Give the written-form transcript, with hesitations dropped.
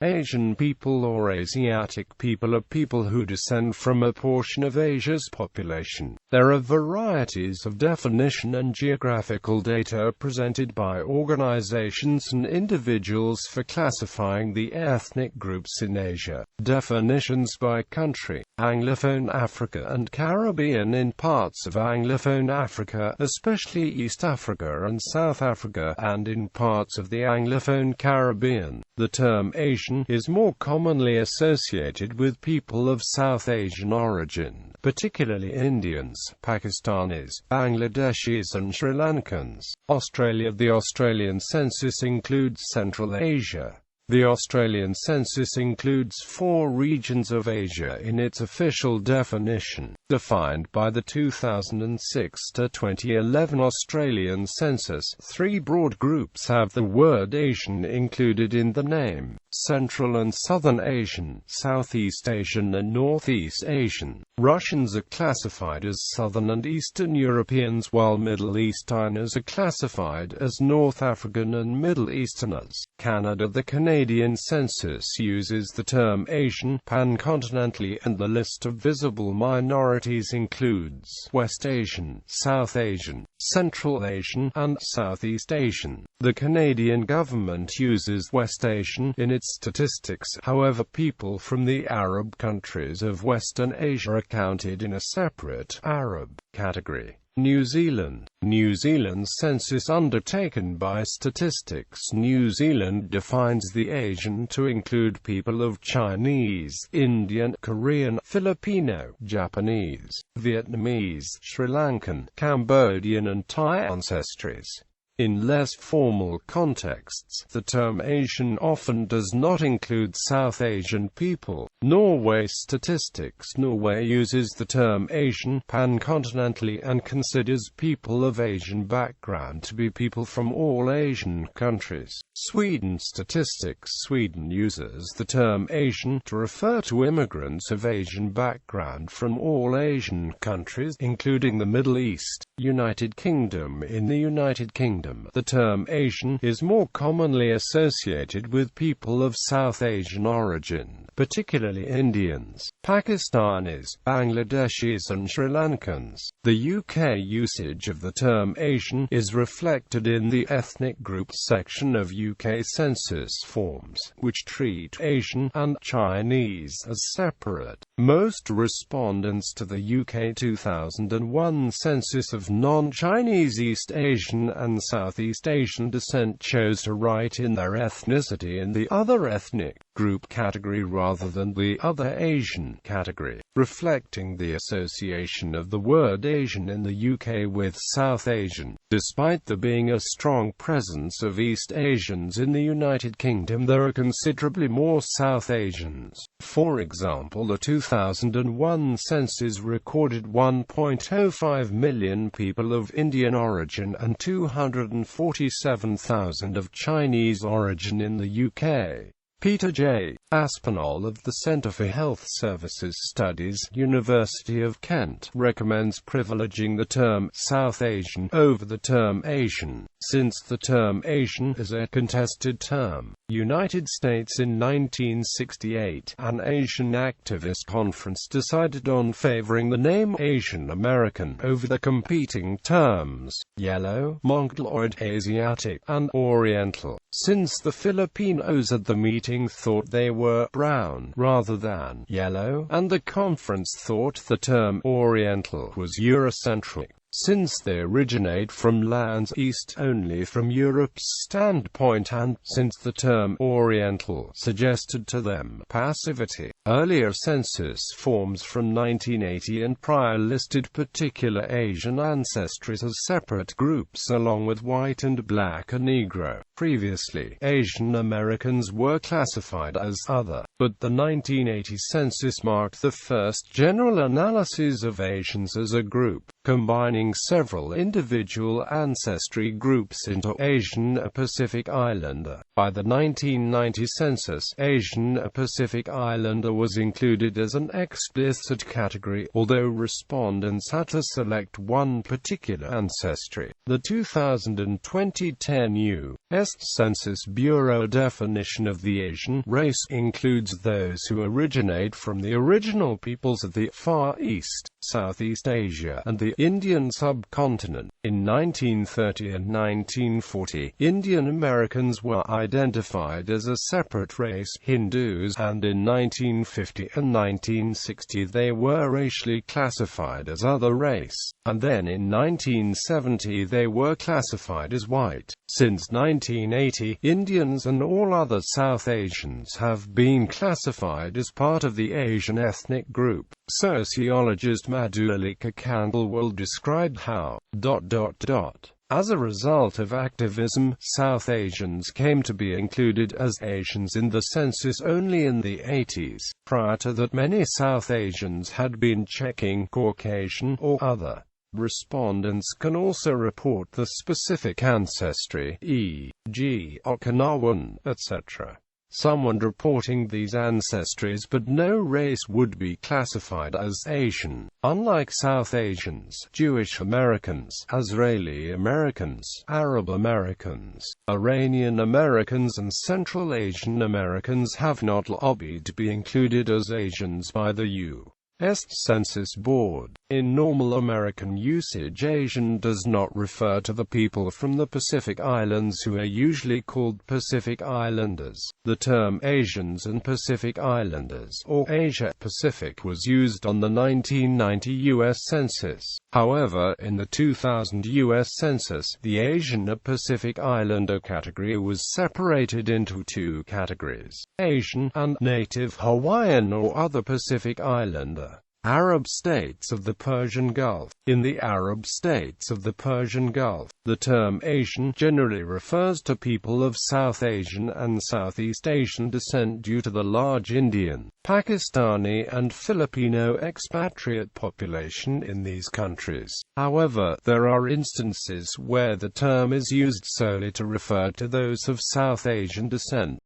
Asian people or Asiatic people are people who descend from a portion of Asia's population. There are varieties of definition and geographical data presented by organizations and individuals for classifying the ethnic groups in Asia. Definitions by country: Anglophone Africa and Caribbean. In parts of Anglophone Africa, especially East Africa and South Africa, and in parts of the Anglophone Caribbean, the term Asian is more commonly associated with people of South Asian origin, particularly Indians, Pakistanis, Bangladeshis and Sri Lankans. Australia. The Australian census includes Central Asia. The Australian census includes 4 regions of Asia in its official definition, defined by the 2006 to 2011 Australian census. 3 broad groups have the word Asian included in the name: Central and Southern Asian, Southeast Asian and Northeast Asian. Russians are classified as Southern and Eastern Europeans, while Middle Easterners are classified as North African and Middle Easterners. Canada. The Canadian census uses the term Asian pancontinentally, and the list of visible minorities includes West Asian, South Asian, Central Asian, and Southeast Asian. The Canadian government uses West Asian in its statistics. However, people from the Arab countries of Western Asia are counted in a separate Arab category. New Zealand. New Zealand's census, undertaken by Statistics New Zealand, defines the Asian to include people of Chinese, Indian, Korean, Filipino, Japanese, Vietnamese, Sri Lankan, Cambodian and Thai ancestries. In less formal contexts, the term Asian often does not include South Asian people. Norway. Statistics Norway uses the term Asian pancontinentally and considers people of Asian background to be people from all Asian countries. Sweden. Statistics Sweden uses the term Asian to refer to immigrants of Asian background from all Asian countries, including the Middle East. United Kingdom. In the United Kingdom, the term Asian is more commonly associated with people of South Asian origin, particularly Indians, Pakistanis, Bangladeshis and Sri Lankans. The UK usage of the term Asian is reflected in the ethnic groups section of UK census forms, which treat Asian and Chinese as separate. Most respondents to the UK 2001 census of non-Chinese East Asian and Southeast Asian descent chose to write in their ethnicity in the other ethnic group category rather than the other Asian category, reflecting the association of the word Asian in the UK with South Asian. Despite there being a strong presence of East Asians in the United Kingdom, there are considerably more South Asians. For example, the 2001 census recorded 1.05 million people of Indian origin and 247,000 of Chinese origin in the UK. Peter J. Aspinall of the Centre for Health Services Studies, University of Kent, recommends privileging the term South Asian over the term Asian, since the term Asian is a contested term. United States. In 1968, an Asian activist conference decided on favoring the name Asian American over the competing terms Yellow, Mongoloid, Asiatic, and Oriental. Since the Filipinos at the meeting thought they were brown rather than yellow, and the conference thought the term Oriental was Eurocentric, since they originate from lands east only from Europe's standpoint, and since the term Oriental suggested to them passivity. Earlier census forms from 1980 and prior listed particular Asian ancestries as separate groups along with white and black and Negro. Previously, Asian Americans were classified as other, but the 1980 census marked the first general analysis of Asians as a group, combining combining several individual ancestry groups into Asian Pacific Islander. By the 1990 census, Asian Pacific Islander was included as an explicit category, although respondents had to select one particular ancestry. The 2000 and 2010 U.S. Census Bureau definition of the Asian race includes those who originate from the original peoples of the Far East, Southeast Asia, and the Indian subcontinent. In 1930 and 1940, Indian Americans were identified as a separate race, Hindus, and in 1950 and 1960 they were racially classified as other race, and then in 1970 they were classified as white. Since 1980, Indians and all other South Asians have been classified as part of the Asian ethnic group. Sociologist Madhulika Kandal will describe how as a result of activism, South Asians came to be included as Asians in the census only in the 80s. Prior to that, many South Asians had been checking Caucasian or other. Respondents can also report the specific ancestry, e.g., Okinawan, etc. Someone reporting these ancestries but no race would be classified as Asian. Unlike South Asians, Jewish Americans, Israeli Americans, Arab Americans, Iranian Americans and Central Asian Americans have not lobbied to be included as Asians by the U.S. Census Board. In normal American usage, Asian does not refer to the people from the Pacific Islands who are usually called Pacific Islanders. The term Asians and Pacific Islanders, or Asia Pacific, was used on the 1990 U.S. Census. However, in the 2000 U.S. Census, the Asian Pacific Islander category was separated into two categories: Asian and Native Hawaiian or other Pacific Islander. Arab states of the Persian Gulf. In the Arab states of the Persian Gulf, the term Asian generally refers to people of South Asian and Southeast Asian descent due to the large Indian, Pakistani and Filipino expatriate population in these countries. However, there are instances where the term is used solely to refer to those of South Asian descent.